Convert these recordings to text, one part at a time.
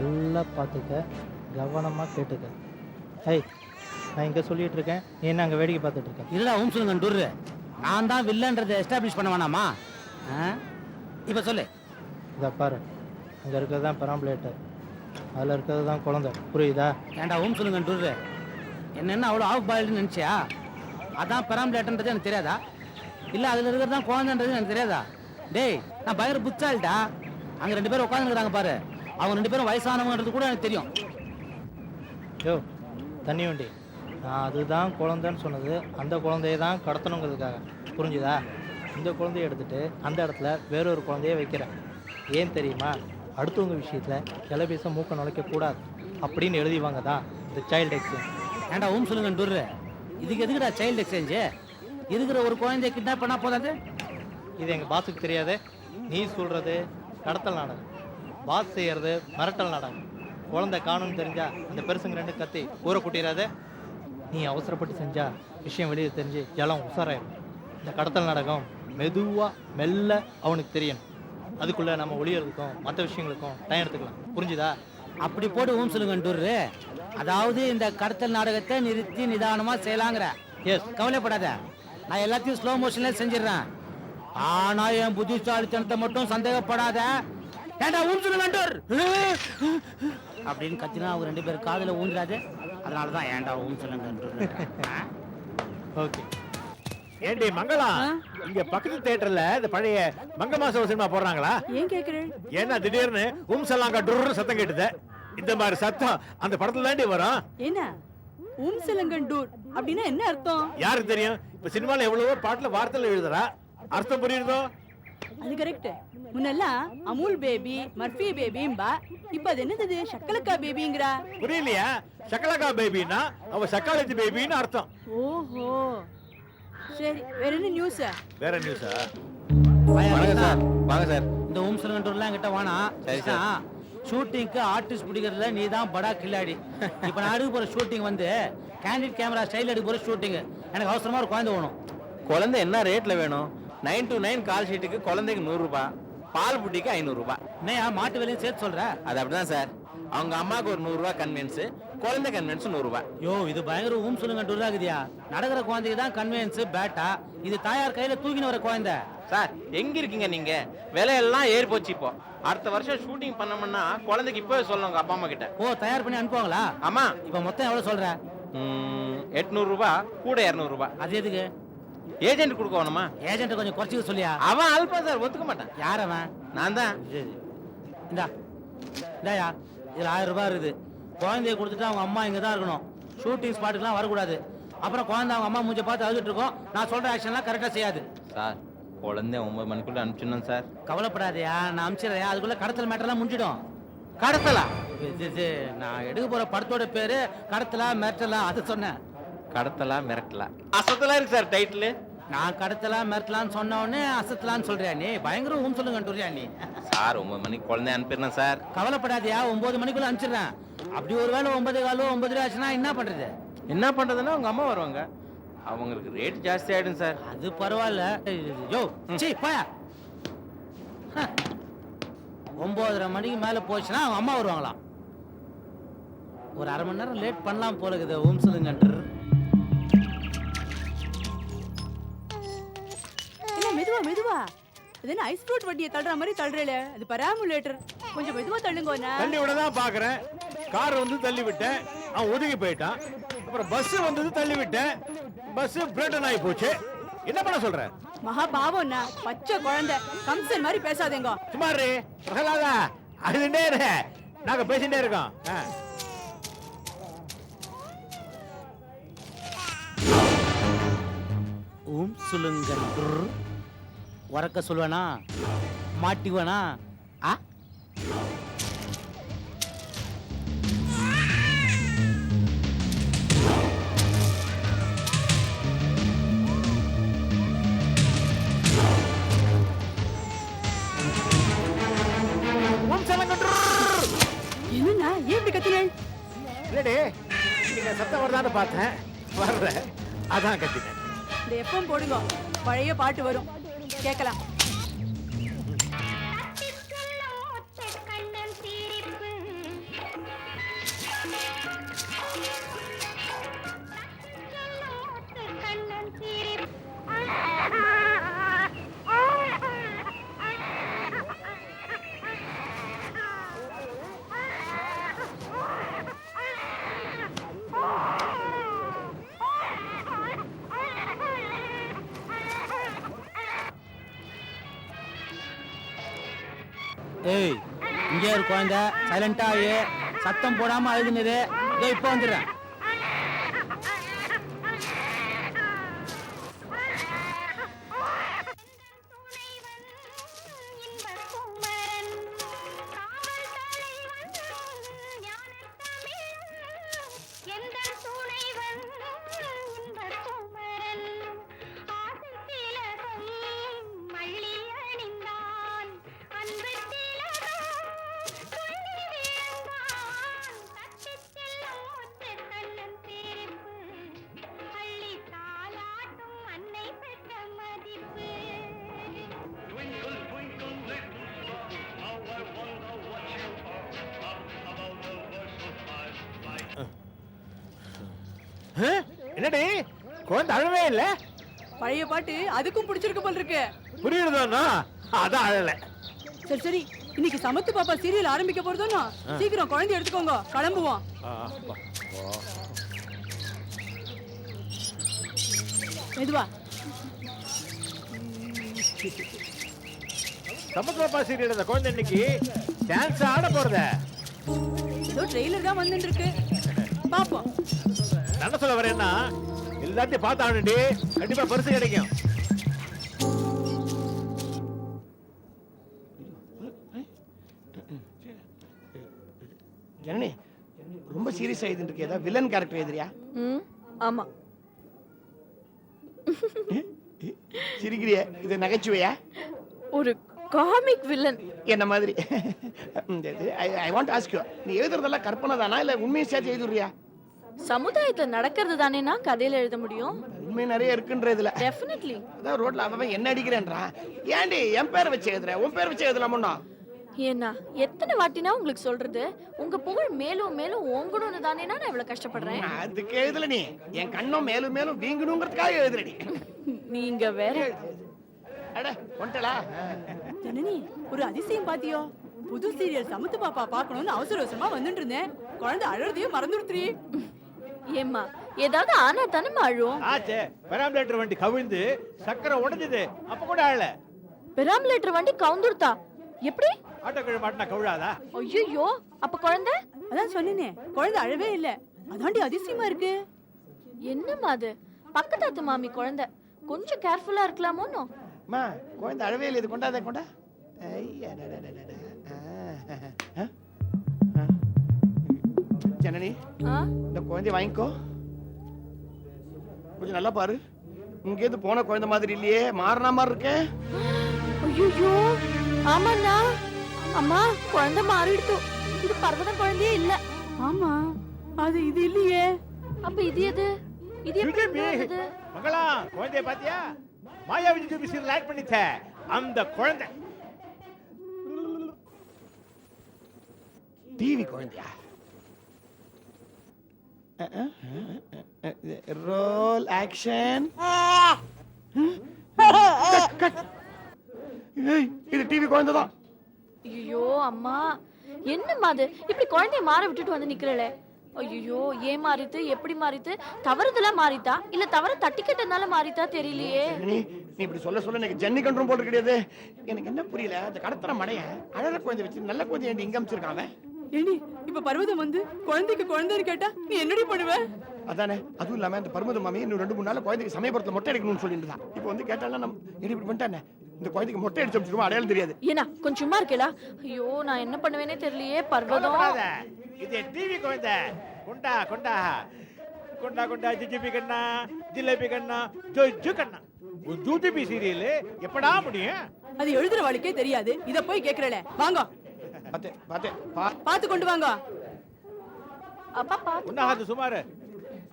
நல்லா பார்த்துக்க, கவனமாக கேட்டுக்க. ஹை, நான் இங்கே சொல்லிட்டு இருக்கேன், நீ என்ன அங்கே வேடிக்கை பார்த்துட்டு இருக்க? இல்லடா சொல்லுங்க டூரு, நான் தான் வில்லன்றதை எஸ்டாப்ளிஷ் பண்ண வேணாமா? இப்போ சொல்லு. இதை பாரு, அங்கே இருக்கிறது தான் பெராம்புலேட்டர், அதில் இருக்கிறது தான் குழந்தை, புரியுதா? ஏன்டா சொல்லுங்க டூரு, என்னென்ன அவ்வளோ ஆஃப் பாயில்னு நினச்சியா? அதான் பெராம்புலேட்டர்ன்றது எனக்கு தெரியாதா? இல்லை அதில் இருக்கிறது தான் குழந்தைன்றது எனக்கு தெரியாதா? டேய், நான் பயங்கர புச்சால்டா. அங்கே 2 பேரும் உட்காந்துருக்காங்க பாரு, அவங்க 2 பேரும் வயசானவங்கன்றது கூட எனக்கு தெரியும். யோ தண்ணி வண்டி, நான் அதுதான் குழந்தைன்னு சொன்னது அந்த குழந்தைய தான் கடத்தணுங்கிறதுக்காக, புரிஞ்சுதா? இந்த குழந்தைய எடுத்துகிட்டு அந்த இடத்துல வேறொரு குழந்தைய வைக்கிறேன். ஏன் தெரியுமா? அடுத்தவங்க விஷயத்தில் கிளபீச மூக்க நுழைக்கக்கூடாது அப்படின்னு எழுதிவாங்க தான் இந்த சைல்டு எக்ஸ்சேஞ்ச். ஏன்டா சொல்லுங்க டூரு, இதுக்கு எதுக்குடா சைல்டு எக்ஸ்சேஞ்சு? இருக்கிற ஒரு குழந்தைய கிட்னாப் பண்ணால் போதாது? இது எங்கள் பாஸுக்கு தெரியாது. நீ சொல்கிறது கடத்தல் நாடகம், பாஸ் செய்கிறது மிரட்டல் நாடகம். குழந்தை காணும்னு தெரிஞ்சா அந்த பெருசுங்க 2 கத்தி ஊரை கூட்டிடாத. நீ அவசரப்பட்டு செஞ்சா விஷயம் வெளியே தெரிஞ்சு எல்லாம் உசாராயிடும். இந்த கடத்தல் நாடகம் மெதுவாக மெல்ல அவனுக்கு தெரியணும். அதுக்குள்ளே நம்ம ஒளியறதுக்கும் மற்ற விஷயங்களுக்கும் டைம் எடுத்துக்கலாம், புரிஞ்சுதா? அப்படி போட்டு சொல்லுங்க டூரு, அதாவது இந்த கடத்தல் நாடகத்தை நிறுத்தி நிதானமாக செய்யலாங்கிற. எஸ், கவலைப்படாத, நான் எல்லாத்தையும் ஸ்லோ மோஷன்ல செஞ்சிடறேன். ஆனா என் புத்திசாலித்தனத்தை மட்டும் சந்தேகப்படாத. ஏண்டா சொல்லுங்க அப்படின்னு கத்தினா அவங்க 2 பேர் காதுல ஊந்துடாது. அதனாலதான் ஏண்டா சொல்லுங்க. ஓகே. ஏண்டி மங்களா, இங்க பக்கத்து தியேட்டர்ல இந்த பழைய மங்கமாச சினிமா போடுறாங்களா? ஏன் கேக்குறேன்? ஏன்னா திடீர்னு சலாங்கா டுர் சத்தம் கேட்டுது. இந்த மாதிரி சத்தம் அந்த படத்துல தாண்டி வரும். என்ன சலங்கன் டூர் அப்படின்னா என்ன அர்த்தம்? யாருக்கு தெரியும்? இப்ப சினிமால எவ்வளவோ பாட்டுல வார்த்தையில எழுதுறா, அர்த்தம் புரியுதோ? அது கரெக்ட். முன்னெல்லாம் அமுல் பேபி, மர்ஃபி பேபிம்பா, இப்ப அது என்னது சக்கலக்கா பேபிங்கறா? புரியலையா? சக்கலக்கா பேபினா அவ சக்காலத்தி பேபின்னு அர்த்தம். ஓஹோ, சரி. வேற என்ன நியூஸ்? வேற நியூஸா? வாங்க சார், வாங்க சார். இந்த சொல்லுங்க டூர்லாம் என்கிட்ட வானா. ஷூட்டிங்க்கு ஆர்டிஸ்ட் பிடிக்கிறதுல நீ தான் படா கில்லாடி. இப்போ நான் எடுக்க போற ஷூட்டிங் வந்து கேண்டிட் கேமரா ஸ்டைல் எடுக்க போற ஷூட்டிங். எனக்கு அவசரமா ஒரு குழந்தை வேணும். குழந்தை என்ன ரேட்ல வேணும்? 9 to 9 கால் ஷீட்டுக்கு குழந்தைக்கு 100 ரூபாய், பால் புட்டிக்கு 500 ரூபாய். என்னையா மாட்டு வேலையும் சேர்த்து சொல்ற? அது அப்படிதான் சார். அவங்க அம்மாவுக்கு ஒரு 100 ரூபாய் கன்வென்ஸ், குழந்தை கன்வென்ஸ் 100 ரூபாய். யோ, இது பயங்கர சொல்லுங்க டூர் ஆகுதியா. நடக்கிற குழந்தைக்கு தான் கன்வென்ஸ் பேட்டா, இது தாயார் கையில தூக்கின வர குழந்தை. சார் எங்க இருக்கீங்க நீங்க? விலையெல்லாம் ஏறி போச்சு. இப்போ அடுத்த வருஷம் ஷூட்டிங் பண்ணோம்னா குழந்தைக்கு இப்பவே சொல்லணும் உங்க அப்பா அம்மா கிட்ட. ஓ, தயார் பண்ணி அனுப்புவாங்களா? ஆமா. இப்ப மொத்தம் எவ்வளவு சொல்ற? 800 ரூபாய் கூட 200 ரூபாய். அது எதுக்கு? ஏஜென்ட் கொடுக்க வேணுமா? ஏஜென்ட் கொஞ்சம் குறைச்சிக்க சொல்லியா? அவன் அல்பா சார், ஒத்துக்க மாட்டான். யார் அவன்? நான் தான். இந்தாயா, இதுல 1000 ரூபாய் இருக்குது. குழந்தைய கொடுத்துட்டு அவங்க அம்மா இங்க தான் இருக்கணும். ஷூட்டிங் ஸ்பாட்டுக்குலாம் வரக்கூடாது. அப்புறம் குழந்தை அவங்க அம்மா மூஞ்ச பார்த்து அழுதுட்டு இருக்கோம். நான் சொல்ற ஆக்ஷன்லாம் கரெக்டா செய்யாது. சார் குழந்தை 9 மணிக்குள்ள அனுப்பிச்சிடணும் சார். கவலைப்படாதயா, நான் அனுப்பிச்சிடுறேன். அதுக்குள்ள கடத்தல் மேட்டர்லாம் முடிஞ்சிடும். கடத்தலா? நான் எடுக்க போற படத்தோட பேரு கடத்தலா மிரட்டலா, அது சொன்னேன். கடத்தலா மிரட்டலா அசத்தலா இருக்கு சார் டைட்டில். நான் கடத்தலா மிரட்டலான்னு சொன்ன உடனே அசத்தலான்னு சொல்றியா நீ? பயங்கர சொல்லுங்க நீ. சார் 9 மணிக்கு குழந்தை அனுப்பிடுறேன் சார். கவலைப்படாதியா, 9 மணிக்குள்ள அனுப்பிச்சிடுறேன். அப்படி ஒருவேளை 9:15 9:30 ஆச்சுன்னா என்ன பண்றது? என்ன பண்றதுன்னா உங்க அம்மா வருவாங்க, அவங்களுக்கு ரேட் ஜாஸ்தி ஆயிடும் சார். அது பரவாயில்ல. யோ சீ போயா. 9:30 மணிக்கு மேல போச்சுன்னா அவங்க அம்மா வருவாங்களாம். ஒரு அரை மணி நேரம் லேட் பண்ணலாம் போல இருக்குது. சொல்லுங்க. மெதுவா மெதுவா, இது என்ன ஐஸ் ஃப்ரூட் வட்டியை தள்ளுற மாதிரி தள்ளுறல? அது பராமுலேட்டர், கொஞ்சம் மெதுவா தள்ளுங்க. தள்ளி விட தான் பாக்குறேன். கார் வந்து தள்ளி விட்டேன், அவன் ஒதுங்கி போயிட்டான். அப்புறம் பஸ் வந்தது, தள்ளி விட்டேன், பஸ் பிரேட்டன் ஆகி போச்சு. என்ன பண்ண சொல்ற? மகா பாவம்னா, பச்சை குழந்தை, கம்சன் மாதிரி பேசாதேங்க. சுமாரு பிரகலாதா, அழுதுட்டே இரு, நாங்க பேசிட்டே இருக்கோம். சொல்லுங்க. உறக்க சொல்லுவேனா மாட்டிக்குவேனா? என்னன்னா ஏன் இப்படி கத்தினேன்? இல்லடே, நீங்க சத்தம் வருதான்னு பார்த்தேன், வரல, அதான் கத்தினேன். இந்த எப்பவும் போடுங்க, பழைய பாட்டு வரும், கேட்கலாம். ஏய் இங்கே ஒரு குழந்தை சைலண்டா சத்தம் போடாம அழுதுனது இதோ இப்போ வந்துடுறேன். என்னடி குழந்தை அழவே இல்ல? பழைய பாட்டு அதுக்கும் பிடிச்சிருக்கு போல் இருக்கு. புரியுறதா? அதான் அழல. சரி சரி, இன்னைக்கு சமத்து பாப்பா சீரியல் ஆரம்பிக்க போறதோனா சீக்கிரம் குழந்தை எடுத்துக்கோங்க, கிளம்புவோம். மெதுவா. சமத்து பாப்பா சீரியல் அந்த குழந்தை இன்னைக்கு டான்ஸ் ஆட போறத. ஏதோ ட்ரெய்லர் தான் வந்துட்டு இருக்கு, பாப்போம். என்ன சொல்ல வரேன்னா எல்லாத்தையும் பார்த்தானுடி, கண்டிப்பா பரிசு கிடைக்கும். ஜனனி ரொம்ப சீரியஸா எழுதிட்டு இருக்கே, ஏதாவது வில்லன் கேரக்டர் எழுதுறியா? ஆமா. சிரிக்கிறிய, இது நகைச்சுவையா? ஒரு காமிக் வில்லன் என்ன மாதிரி. ஐ வாண்ட் ஆஸ்க் யூ, நீ எழுதுறதெல்லாம் கற்பனை தானா இல்ல உண்மையை சேர்த்து எழுதுறியா? சமுதாயத்துல நடக்கிறது தானேனா கதையில எழுத முடியும். உண்மை நிறைய இருக்குன்ற இதுல. டெஃபினெட்லி. அதான் ரோட்ல அவன் என்ன அடிக்கிறேன்றான். ஏன்டி என் பேரை வச்சு எழுதுற? உன் பேர் வச்சு எழுதலாமோன்னா? ஏன்னா எத்தனை வாட்டினா உங்களுக்கு சொல்றது, உங்க புகழ் மேலும் மேலும் ஓங்கணும்னு தானேனா நான் இவ்வளவு கஷ்டப்படுறேன். அதுக்கு எழுதல நீ, என் கண்ணும் மேலும் மேலும் வீங்கணுங்கிறதுக்காக எழுதுற நீ. நீங்க வேற. அட கொண்டலா. ஜனனி ஒரு அதிசயம் பாத்தியோ? புது சீரியல் சமத்து பாப்பா பார்க்கணும்னு அவசர அவசரமா வந்துட்டு இருந்தேன், குழந்தை அழறதையும் மறந்துடுத்துறீ. ஏம்மா ஏதாவது ஆனா தானே அழும். ஆச்சே, பெராம்புலேட்டர் வண்டி கவிழ்ந்து சக்கரை உடைஞ்சது, அப்ப கூட அழல. பெராம்புலேட்டர் வண்டி கவுந்துருத்தா? எப்படி? ஆட்டோ கீழ மாட்டினா கவிழாதா? ஐயோ, அப்ப குழந்தை? அதான் சொன்னேனே, குழந்தை அழவே இல்ல. அதாண்டி அதிசயமா இருக்கு. என்னம்மா அது? பக்கத்தாத்து மாமி குழந்தை, கொஞ்சம் கேர்ஃபுல்லா இருக்கலாமோன்னு. அம்மா குழந்தை அழவே இல்லை, இது கொண்டாத கொண்டா. ஜனனி இந்த குழந்தைய வாங்கிக்கோ, கொஞ்சம் நல்லா பாரு. இங்கேருந்து போன குழந்தை மாதிரி இல்லையே, மாறினா மாதிரி இருக்கே. ஐயோ ஆமாண்ணா, அம்மா குழந்தை மாறிடுத்து. இது பர்வதம் குழந்தையே இல்ல. ஆமா, அது இது இல்லையே. அப்ப இது எது? இது எப்படி வந்தது? மகளா, குழந்தைய பாத்தியா? மாயாவி ஜூபி சீரியல் ஆட் பண்ணிட்ட அந்த குழந்தை. டிவி குழந்தையா? Role action. இது டிவி குழந்தை தான். ஐயோ அம்மா, என்னம்மா அது? இப்படி குழந்தைய மாற விட்டுட்டு வந்து நிக்கிறளே. ஐயோ, ஏன் மாறித்து? எப்படி மாறித்து? தவறுதலா மாறித்தா இல்ல தவற தட்டிக்கிட்டனால மாறித்தா தெரியலையே. நீ இப்படி சொல்ல சொல்ல எனக்கு ஜன்னி கண்ட்ரோல் போட்டு கிடையாது. எனக்கு என்ன புரியல, அந்த கடத்தற மடைய அழற குழந்தை வச்சு நல்ல குழந்தை ஏண்டி இங்க அமைச்சிருக்காங்க? ஏண்டி இப்ப பர்வதம் வந்து குழந்தைக்கு குழந்தைன்னு கேட்டா நீ என்னடி பண்ணுவ? அதானே, அதுவும் இல்லாம அந்த பர்வத மாமி இன்னும் 2-3 நாள் குழந்தைக்கு சமயபுரத்துல மொட்டை எடுக்கணும்னு சொல்லிட்டு தான். இப்போ வந்து கேட்டாலும் நம்ம எப்படி இப்படி பண்ணிட்டானே, இந்த குழந்தைக்கு மொட்டை அடிச்சு வச்சிருக்கோம், அடையாளம் தெரியாது. ஏன்னா கொஞ்சம் சும்மா இருக்கேளா? ஐயோ, நான் என்ன பண்ணுவேனே தெரியலையே. பர்வதம், இது டிவி குழந்தை. கொண்டா கொண்டா கொண்டா கொண்டா ஜிஜிபி கண்ணா, ஜிலேபி கண்ணா, ஜோஜு கண்ணா. ஒரு ஜூஜிபி சீரியல் எப்படா முடியும்? அது எழுதுற வாழ்க்கே தெரியாது, இத போய் கேக்குறல. வாங்க பாத்து பாத்து பாத்து கொண்டு வாங்க. அப்பா பாத்து. உன்னாது சுமார்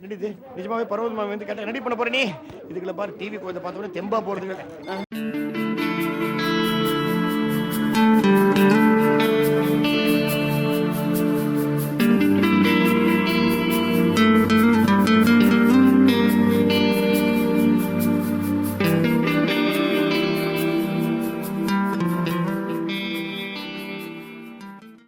நடிது நிஜமாவே பர்வத மாமி வந்து கேட்டா நடி பண்ண போற நீ? இதுக்குள்ள பாரு, டிவி குழந்தை பார்த்தோன்னே தெம்பா போறது.